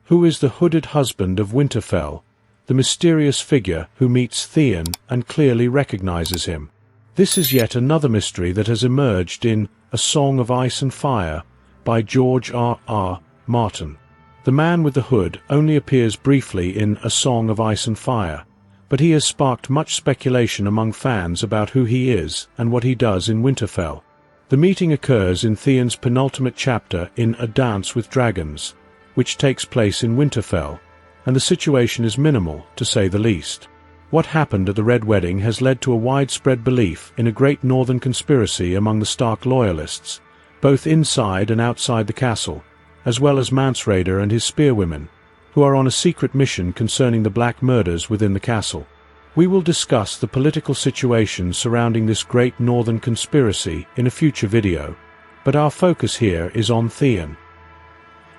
Who is the hooded husband of Winterfell, the mysterious figure who meets Theon and clearly recognizes him? This is yet another mystery that has emerged in A Song of Ice and Fire by George R.R. Martin. The man with the hood only appears briefly in A Song of Ice and Fire, but he has sparked much speculation among fans about who he is and what he does in Winterfell. The meeting occurs in Theon's penultimate chapter in A Dance with Dragons, which takes place in Winterfell, and the situation is minimal, to say the least. What happened at the Red Wedding has led to a widespread belief in a great northern conspiracy among the Stark loyalists, both inside and outside the castle, as well as Mance Rayder and his spearwomen, who are on a secret mission concerning the black murders within the castle. We will discuss the political situation surrounding this great northern conspiracy in a future video, but our focus here is on Theon.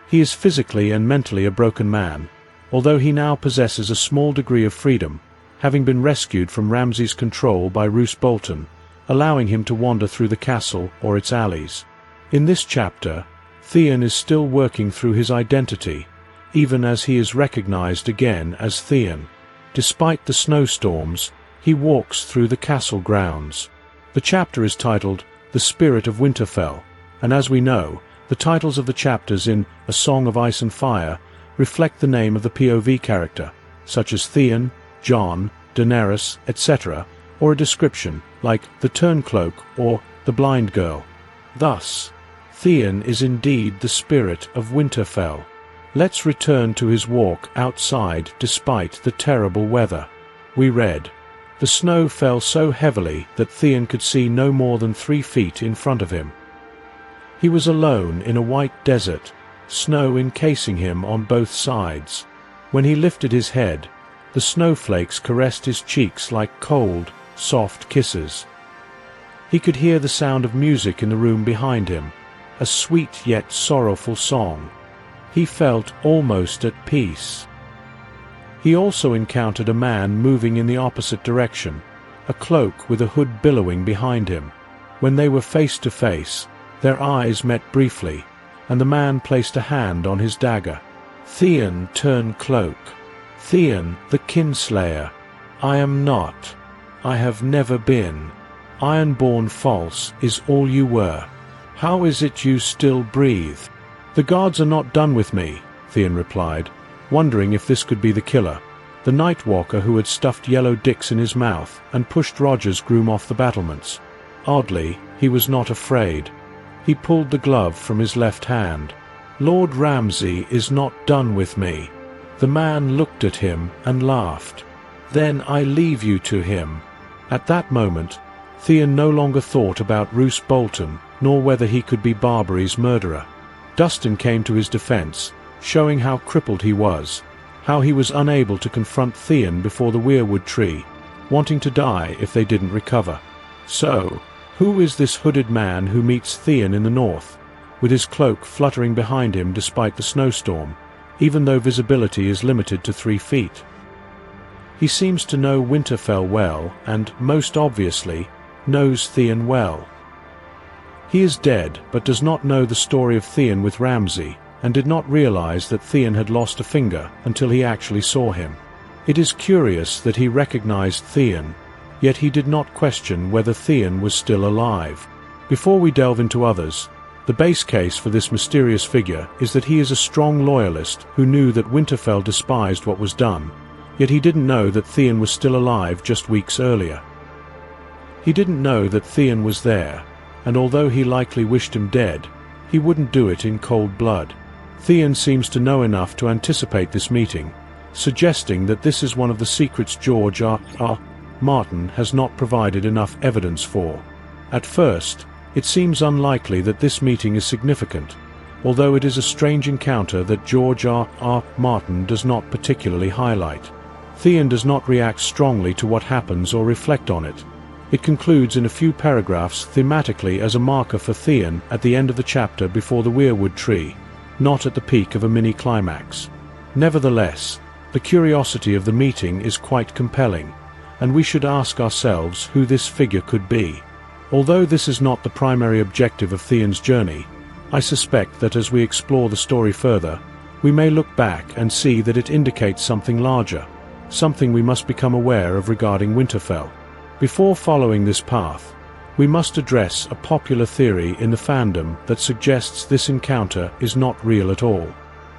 He is physically and mentally a broken man, although he now possesses a small degree of freedom, having been rescued from Ramsay's control by Roose Bolton, allowing him to wander through the castle or its alleys. In this chapter, Theon is still working through his identity, even as he is recognized again as Theon. Despite the snowstorms, he walks through the castle grounds. The chapter is titled The Spirit of Winterfell, and as we know, the titles of the chapters in A Song of Ice and Fire reflect the name of the POV character, such as Theon, Jon, Daenerys, etc., or a description like the Turncloak or the Blind Girl. Thus, Theon is indeed the spirit of Winterfell. Let's return to his walk outside despite the terrible weather. We read, "The snow fell so heavily that Theon could see no more than 3 feet in front of him. He was alone in a white desert, snow encasing him on both sides. When he lifted his head, the snowflakes caressed his cheeks like cold, soft kisses. He could hear the sound of music in the room behind him, a sweet yet sorrowful song. He felt almost at peace." He also encountered a man moving in the opposite direction, a cloak with a hood billowing behind him. When they were face to face, their eyes met briefly, and the man placed a hand on his dagger. "Theon Turncloak, Theon the Kinslayer, I am not. I have never been. Ironborn false is all you were. How is it you still breathe?" "The gods are not done with me," Theon replied, wondering if this could be the killer, the Night Walker who had stuffed yellow dicks in his mouth and pushed Roger's groom off the battlements. Oddly, he was not afraid. He pulled the glove from his left hand. "Lord Ramsay is not done with me." The man looked at him and laughed. "Then I leave you to him." At that moment, Theon no longer thought about Roose Bolton, nor whether he could be Barbary's murderer. Dustin came to his defense, showing how crippled he was, how he was unable to confront Theon before the weirwood tree, wanting to die if they didn't recover. So, who is this hooded man who meets Theon in the north, with his cloak fluttering behind him despite the snowstorm, even though visibility is limited to 3 feet? He seems to know Winterfell well and, most obviously, knows Theon well. He is dead, but does not know the story of Theon with Ramsay, and did not realize that Theon had lost a finger until he actually saw him. It is curious that he recognized Theon, yet he did not question whether Theon was still alive. Before we delve into others, the base case for this mysterious figure is that he is a strong loyalist who knew that Winterfell despised what was done, yet he didn't know that Theon was still alive just weeks earlier. He didn't know that Theon was there, and although he likely wished him dead, he wouldn't do it in cold blood. Theon seems to know enough to anticipate this meeting, suggesting that this is one of the secrets George R.R. Martin has not provided enough evidence for. At first, it seems unlikely that this meeting is significant, although it is a strange encounter that George R.R. Martin does not particularly highlight. Theon does not react strongly to what happens or reflect on it. It concludes in a few paragraphs thematically as a marker for Theon at the end of the chapter before the weirwood tree, not at the peak of a mini-climax. Nevertheless, the curiosity of the meeting is quite compelling, and we should ask ourselves who this figure could be. Although this is not the primary objective of Theon's journey, I suspect that as we explore the story further, we may look back and see that it indicates something larger, something we must become aware of regarding Winterfell. Before following this path, we must address a popular theory in the fandom that suggests this encounter is not real at all.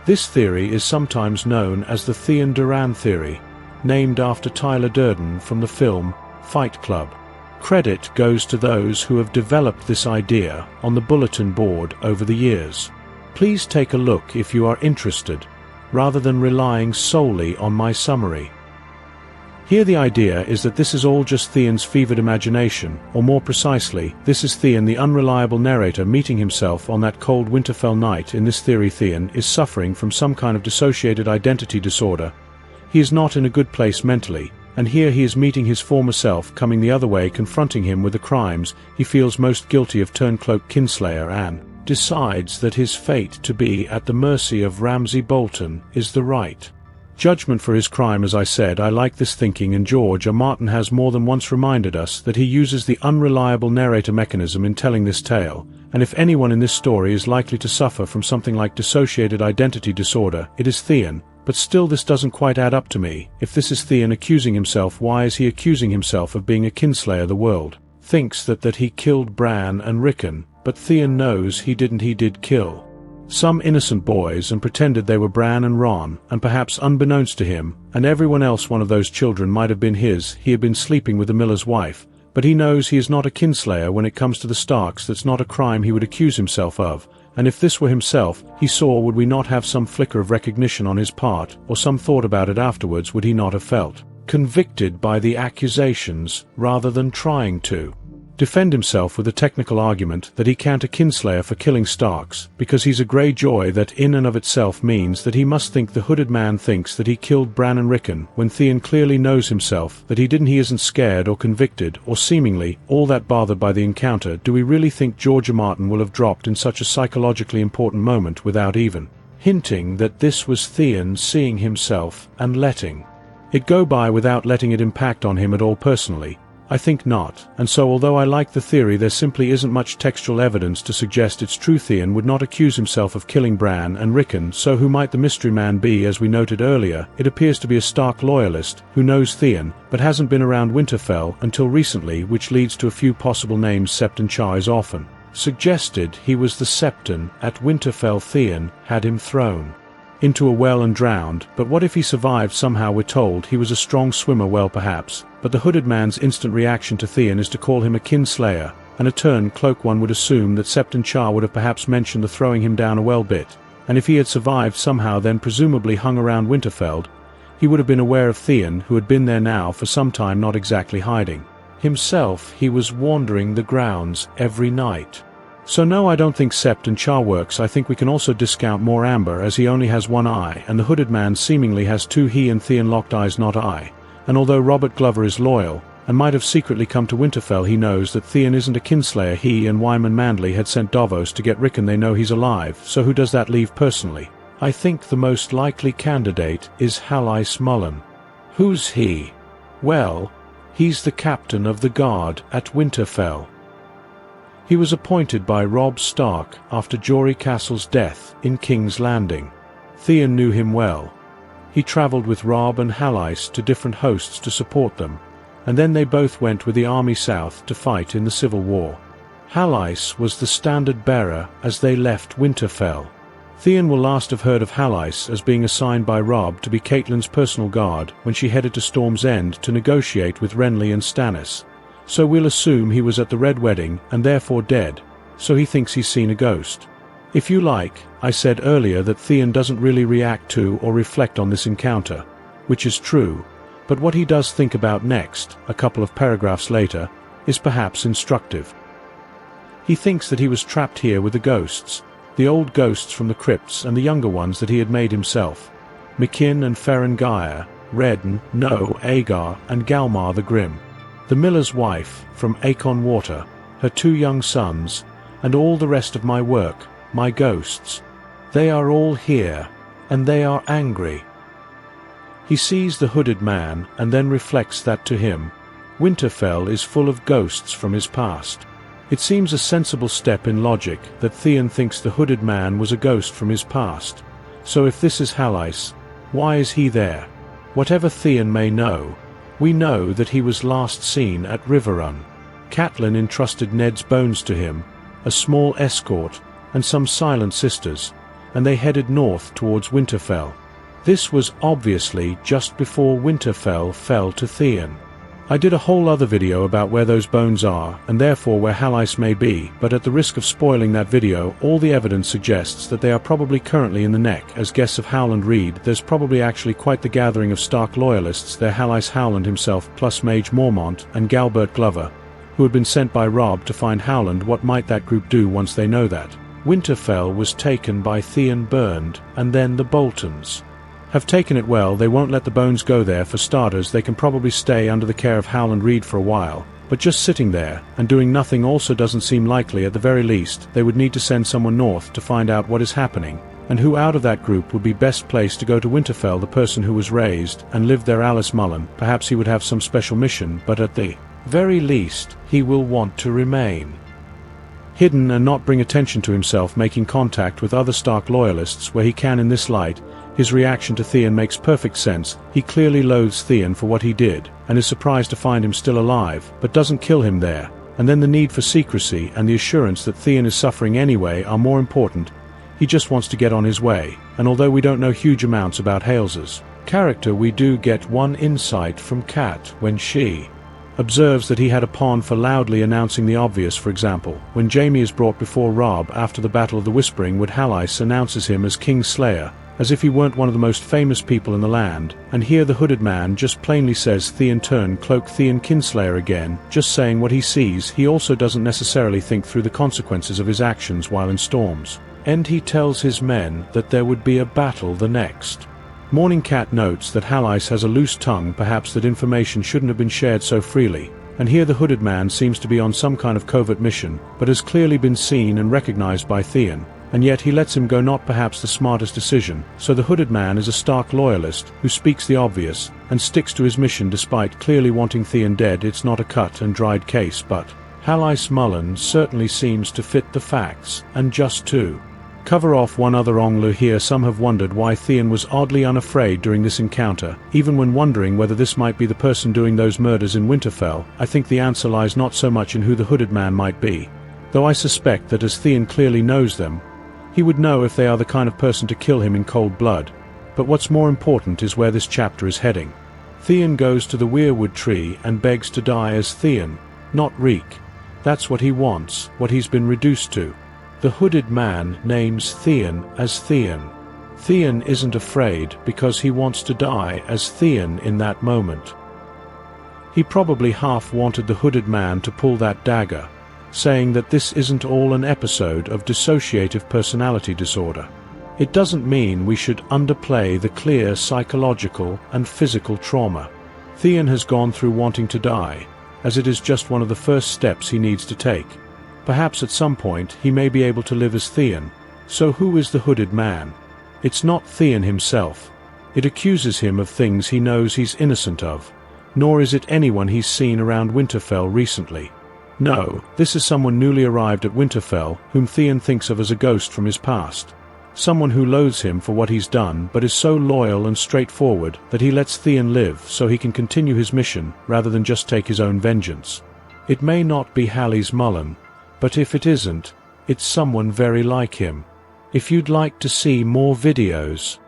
This theory is sometimes known as the Theon Doran theory, named after Tyler Durden from the film Fight Club. Credit goes to those who have developed this idea on the bulletin board over the years. Please take a look if you are interested, rather than relying solely on my summary. Here the idea is that this is all just Theon's fevered imagination, or more precisely, this is Theon the unreliable narrator meeting himself on that cold Winterfell night. In this theory, Theon is suffering from some kind of dissociated identity disorder. He is not in a good place mentally, and here he is meeting his former self coming the other way, confronting him with the crimes he feels most guilty of, Turncloak Kinslayer, and decides that his fate to be at the mercy of Ramsay Bolton is the right judgment for his crime. As I said, I like this thinking, and George R. Martin has more than once reminded us that he uses the unreliable narrator mechanism in telling this tale, and if anyone in this story is likely to suffer from something like dissociated identity disorder, it is Theon. But still, this doesn't quite add up to me. If this is Theon accusing himself, why is he accusing himself of being a kinslayer? The world thinks that he killed Bran and Rickon, but Theon knows he didn't. He did kill some innocent boys and pretended they were Bran and Ron, and perhaps unbeknownst to him and everyone else, one of those children might have been his. He had been sleeping with the miller's wife, but he knows he is not a kinslayer when it comes to the Starks. That's not a crime he would accuse himself of, and if this were himself he saw, would we not have some flicker of recognition on his part, or some thought about it afterwards? Would he not have felt convicted by the accusations rather than trying to defend himself with a technical argument that he can't a kinslayer for killing Starks, because he's a Greyjoy? That in and of itself means that he must think the Hooded Man thinks that he killed Bran and Rickon, when Theon clearly knows himself that he didn't. He isn't scared or convicted or seemingly all that bothered by the encounter. Do we really think George R. Martin will have dropped in such a psychologically important moment without even hinting that this was Theon seeing himself and letting it go by without letting it impact on him at all? Personally, I think not, and so although I like the theory, there simply isn't much textual evidence to suggest it's true. Theon would not accuse himself of killing Bran and Rickon, so who might the mystery man be? As we noted earlier, it appears to be a Stark loyalist who knows Theon, but hasn't been around Winterfell until recently, which leads to a few possible names. Septon Char is often suggested. He was the Septon at Winterfell. Theon had him thrown into a well and drowned, but what if he survived somehow? We're told he was a strong swimmer. Well, perhaps, but the Hooded Man's instant reaction to Theon is to call him a kinslayer, and a Turncloak. One would assume that Septon Char would have perhaps mentioned the throwing him down a well bit, and if he had survived somehow, then presumably hung around Winterfell, he would have been aware of Theon, who had been there now for some time, not exactly hiding himself. He was wandering the grounds every night. So no, I don't think Septon Char works. I think we can also discount more Amber, as he only has one eye, and the Hooded Man seemingly has two. He and Theon locked eyes, not eye. And although Robert Glover is loyal, and might have secretly come to Winterfell, he knows that Theon isn't a kinslayer. He and Wyman Manderly had sent Davos to get Rickon. They know he's alive, so who does that leave? Personally, I think the most likely candidate is Halais Mullen. Who's he? Well, he's the captain of the guard at Winterfell. He was appointed by Robb Stark after Jory Castle's death in King's Landing. Theon knew him well. He travelled with Robb and Halais to different hosts to support them, and then they both went with the army south to fight in the Civil War. Halais was the standard bearer as they left Winterfell. Theon will last have heard of Halais as being assigned by Robb to be Catelyn's personal guard when she headed to Storm's End to negotiate with Renly and Stannis. So we'll assume he was at the Red Wedding and therefore dead, so he thinks he's seen a ghost. If you like, I said earlier that Theon doesn't really react to or reflect on this encounter, which is true, but what he does think about next, a couple of paragraphs later, is perhaps instructive. He thinks that he was trapped here with the ghosts, the old ghosts from the crypts and the younger ones that he had made himself, Mikin and Ferren Gaia, Redden, No, Agar, and Galmar the Grim. The miller's wife from Acon Water, her two young sons, and all the rest of my work, my ghosts. They are all here, and they are angry. He sees the Hooded Man and then reflects that to him, Winterfell is full of ghosts from his past. It seems a sensible step in logic that Theon thinks the Hooded Man was a ghost from his past, So if this is Halys, why is he there? Whatever Theon may know, we know that he was last seen at Riverrun. Catelyn entrusted Ned's bones to him, a small escort, and some silent sisters, and they headed north towards Winterfell. This was obviously just before Winterfell fell to Theon. I did a whole other video about where those bones are, and therefore where Halys may be, but at the risk of spoiling that video, all the evidence suggests that they are probably currently in the Neck. As guests of Howland read, there's probably actually quite the gathering of Stark loyalists there, Halys Howland himself, plus Mage Mormont and Galbert Glover, who had been sent by Robb to find Howland. What might that group do once they know that? Winterfell was taken by Theon burned, and then the Boltons have taken it. Well, they won't let the bones go there. For starters, they can probably stay under the care of Howland Reed for a while, but just sitting there and doing nothing also doesn't seem likely. At the very least, they would need to send someone north to find out what is happening, and who out of that group would be best placed to go to Winterfell? The person who was raised and lived there, Alice Mullen. Perhaps he would have some special mission, but at the very least, he will want to remain hidden and not bring attention to himself, making contact with other Stark loyalists where he can. In this light, his reaction to Theon makes perfect sense. He clearly loathes Theon for what he did, and is surprised to find him still alive, but doesn't kill him there. And then the need for secrecy and the assurance that Theon is suffering anyway are more important. He just wants to get on his way, and although we don't know huge amounts about Hales's character, we do get one insight from Cat when she observes that he had a pawn for loudly announcing the obvious. For example, when Jaime is brought before Robb after the Battle of the Whispering Wood, Halys announces him as King Slayer, as if he weren't one of the most famous people in the land, and here the Hooded Man just plainly says Theon turn cloak, Theon Kinslayer again, just saying what he sees. He also doesn't necessarily think through the consequences of his actions while in Storm's End. He tells his men that there would be a battle the next morning. Cat notes that Halys has a loose tongue, perhaps that information shouldn't have been shared so freely, and here the Hooded Man seems to be on some kind of covert mission, but has clearly been seen and recognized by Theon, and yet he lets him go. Not perhaps the smartest decision. So the Hooded Man is a Stark loyalist who speaks the obvious and sticks to his mission despite clearly wanting Theon dead. It's not a cut and dried case, but Halys Mullen certainly seems to fit the facts. And just to cover off one other angle here, some have wondered why Theon was oddly unafraid during this encounter, even when wondering whether this might be the person doing those murders in Winterfell. I think the answer lies not so much in who the Hooded Man might be, though I suspect that as Theon clearly knows them, he would know if they are the kind of person to kill him in cold blood. But what's more important is where this chapter is heading. Theon goes to the Weirwood Tree and begs to die as Theon, not Reek. That's what he wants, what he's been reduced to. The Hooded Man names Theon as Theon. Theon isn't afraid because he wants to die as Theon in that moment. He probably half wanted the Hooded Man to pull that dagger, saying that this isn't all an episode of dissociative personality disorder. It doesn't mean we should underplay the clear psychological and physical trauma Theon has gone through wanting to die, as it is just one of the first steps he needs to take. Perhaps at some point he may be able to live as Theon. So who is the Hooded Man? It's not Theon himself. It accuses him of things he knows he's innocent of. Nor is it anyone he's seen around Winterfell recently. No, this is someone newly arrived at Winterfell whom Theon thinks of as a ghost from his past. Someone who loathes him for what he's done but is so loyal and straightforward that he lets Theon live so he can continue his mission rather than just take his own vengeance. It may not be Halys Mullen, but if it isn't, it's someone very like him. If you'd like to see more videos